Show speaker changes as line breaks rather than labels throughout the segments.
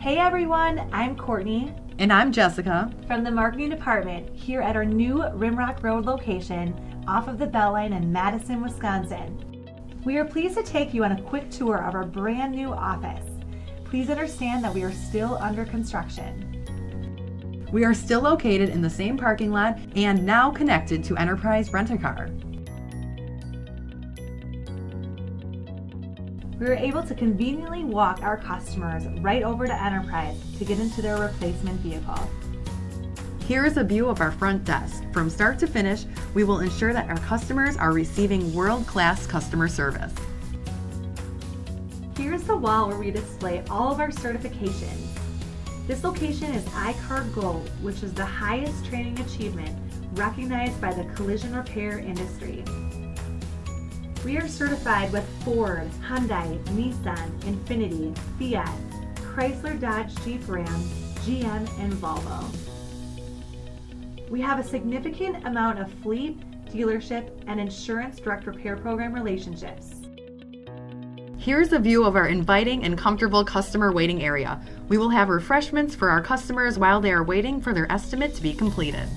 Hey everyone, I'm Courtney.
And I'm Jessica.
From the marketing department here at our new Rimrock Road location off of the Beltline in Madison, Wisconsin. We are pleased to take you on a quick tour of our brand new office. Please understand that we are still under construction.
We are still located in the same parking lot and now connected to Enterprise Rent-A-Car.
We were able to conveniently walk our customers right over to Enterprise to get into their replacement vehicle.
Here is a view of our front desk. From start to finish, we will ensure that our customers are receiving world-class customer service.
Here's the wall where we display all of our certifications. This location is iCar Gold, which is the highest training achievement recognized by the collision repair industry. We are certified with Ford, Hyundai, Nissan, Infiniti, Fiat, Chrysler, Dodge, Jeep, Ram, GM, and Volvo. We have a significant amount of fleet, dealership, and insurance direct repair program relationships.
Here's a view of our inviting and comfortable customer waiting area. We will have refreshments for our customers while they are waiting for their estimate to be completed.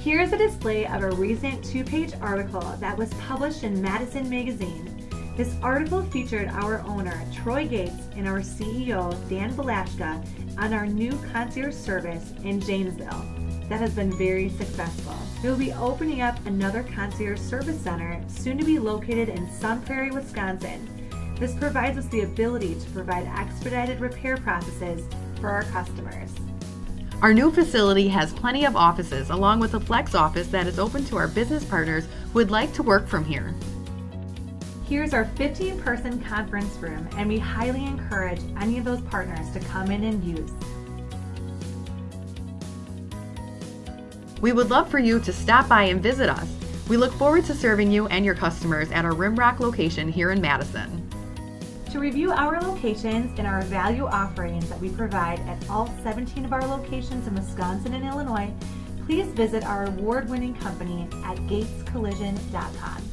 Here's a display of a recent 2-page article that was published in Madison magazine. This article featured our owner, Troy Gates, and our CEO, Dan Balashka, on our new concierge service in Janesville that has been very successful. We will be opening up another concierge service center soon to be located in Sun Prairie, Wisconsin. This provides us the ability to provide expedited repair processes for our customers.
Our new facility has plenty of offices, along with a flex office that is open to our business partners who would like to work from here.
Here's our 15-person conference room, and we highly encourage any of those partners to come in and use.
We would love for you to stop by and visit us. We look forward to serving you and your customers at our Rimrock location here in Madison.
To review our locations and our value offerings that we provide at all 17 of our locations in Wisconsin and Illinois, please visit our award-winning company at gatescollision.com.